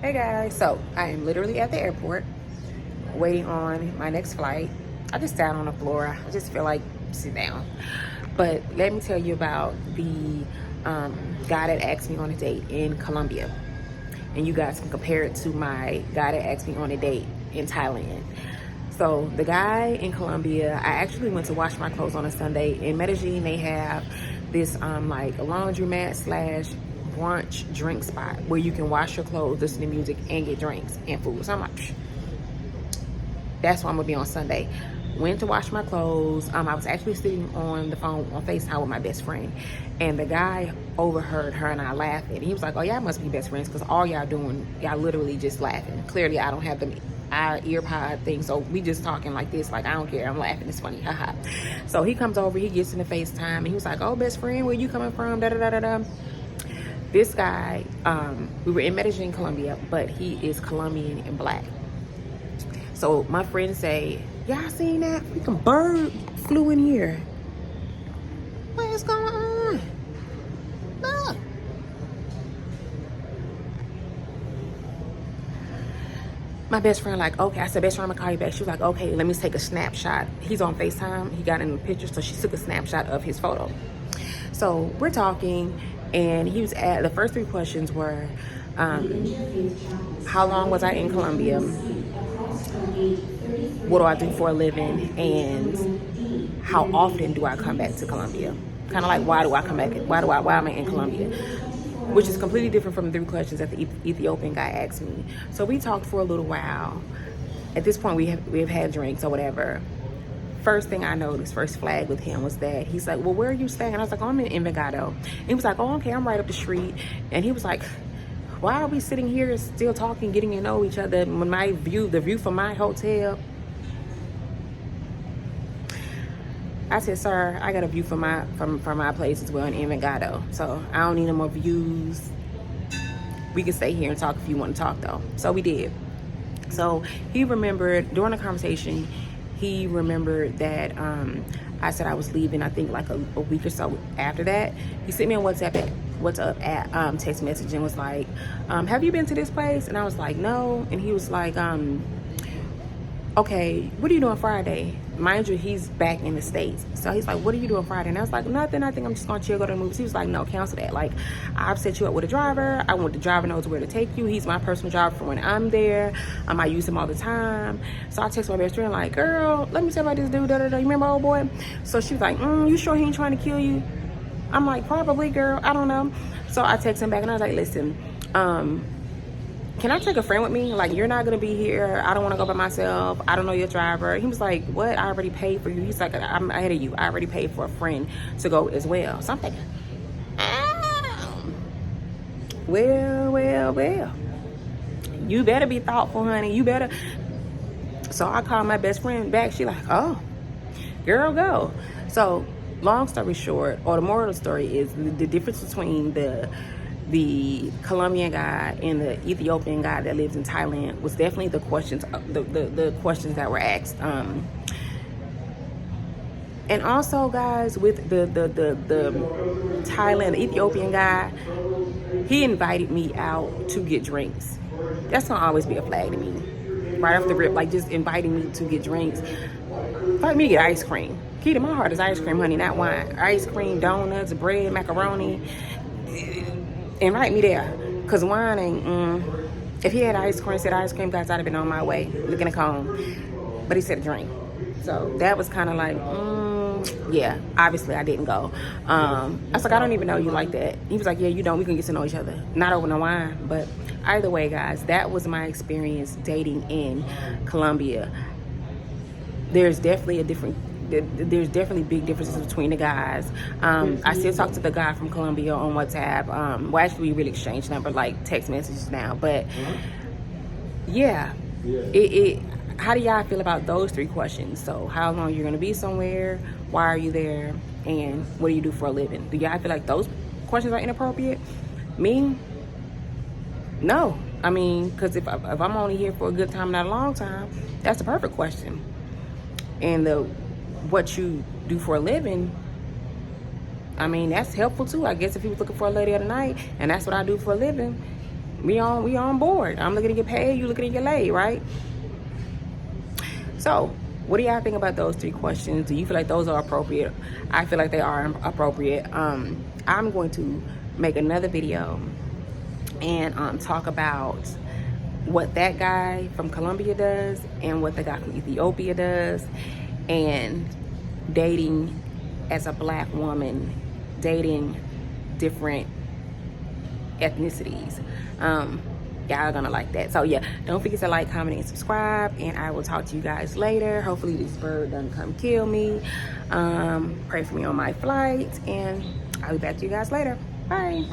Hey guys, so I am literally at the airport waiting on my next flight. I just sat on the floor. I just feel like sit down. But let me tell you about the guy that asked me on a date in Colombia. And you guys can compare it to my guy that asked me on a date in Thailand. So the guy in Colombia, I actually went to wash my clothes on a Sunday. In Medellin, they have this like a laundromat slash brunch drink spot where you can wash your clothes, listen to music, and get drinks and food. So I'm like, psh, that's where I'm gonna be on Sunday. Went to wash my clothes. I was actually sitting on the phone on FaceTime with my best friend, and the guy overheard her and I laughing. He was like, "Oh, y'all must be best friends because all y'all doing, y'all literally just laughing. Clearly, I don't have the ear pod thing, so we just talking like this. Like I don't care. I'm laughing. It's funny, haha." So he comes over. He gets in the FaceTime, and he was like, "Oh, best friend, where you coming from?" Da da da da da. This guy, we were in Medellin, Colombia, but he is Colombian and black. So my friends say, "Y'all seen that freaking bird flew in here? What is going on? Look." My best friend like, "Okay." I said, "Best friend, I'm gonna call you back." She was like, "Okay, let me take a snapshot." He's on FaceTime. He got in the picture, so she took a snapshot of his photo. So we're talking, and he was at the first three questions were, how long was I in Colombia? What do I do for a living? And how often do I come back to Colombia? Kind of like, why do I come back? Why am I in Colombia? Which is completely different from the three questions that the Ethiopian guy asked me. So we talked for a little while. At this point, we have had drinks or whatever. First thing I noticed, first flag with him was that he's like, "Well, where are you staying?" And I was like, "Oh, I'm in Envigado." And he was like, "Oh, okay, I'm right up the street." And he was like, "Why are we sitting here still talking, getting to know each other when the view from my hotel?" I said, "Sir, I got a view from my place as well in Envigado. So I don't need no more views. We can stay here and talk if you want to talk though." So we did. So he remembered during the conversation, he remembered that I said I was leaving, I think like a week or so after that. He sent me a WhatsApp text message and was like, "Have you been to this place?" And I was like, "No." And he was like, "Okay, what are you doing Friday?" Mind you, he's back in the States. So he's like, "What are you doing Friday?" And I was like, "Nothing. I think I'm just going to chill, go to the movies." He was like, "No, cancel that. Like, I've set you up with a driver. I want the driver knows where to take you. He's my personal driver for when I'm there. I use him all the time." So I text my best friend like, "Girl, let me tell you about this dude. Da, da, da. You remember old boy?" So she was like, "You sure he ain't trying to kill you?" I'm like, "Probably, girl. I don't know." So I text him back and I was like, "Listen, can I take a friend with me? Like, you're not going to be here. I don't want to go by myself. I don't know your driver." He was like, "What? I already paid for you." He's like, "I'm ahead of you. I already paid for a friend to go as well." So I'm thinking, well. You better be thoughtful, honey. You better. So I called my best friend back. She like, "Oh, girl, go." So long story short, or the moral of the story is the difference between the Colombian guy and the Ethiopian guy that lives in Thailand was definitely the questions, the questions that were asked. And also, guys, with the Thailand, the Ethiopian guy, he invited me out to get drinks. That's gonna always be a flag to me. Right off the rip, like just inviting me to get drinks. Invite me to get ice cream. Key to my heart is ice cream, honey, not wine. Ice cream, donuts, bread, macaroni. Invite me there, cause wine ain't. If he had said ice cream, guys, I'd have been on my way looking a cone. But he said a drink, so that was kind of like, yeah. Obviously, I didn't go. I was like, "I don't even know you like that." He was like, "Yeah, you don't. We can get to know each other, not over no wine." But either way, guys, that was my experience dating in Colombia. There's definitely big differences between the guys. I still talk to the guy from Colombia on WhatsApp. Well, actually, we really exchange number, like text messages now. But yeah, how do y'all feel about those three questions? So how long you're going to be somewhere? Why are you there? And what do you do for a living? Do y'all feel like those questions are inappropriate? Me? No. I mean, because if I'm only here for a good time, not a long time, that's the perfect question. And what you do for a living, I mean, that's helpful too. I guess if he was looking for a lady of the night and that's what I do for a living, we on board. I'm looking to get paid, you looking to get laid, right? So what do y'all think about those 3 questions? Do you feel like those are appropriate? I feel like they are appropriate. I'm going to make another video and talk about what that guy from Colombia does and what the guy from Ethiopia does, and dating as a black woman, dating different ethnicities. Y'all are gonna like that. So yeah, don't forget to like, comment, and subscribe, and I will talk to you guys later. Hopefully this bird doesn't come kill me. Pray for me on my flight, and I'll be back to you guys later. Bye.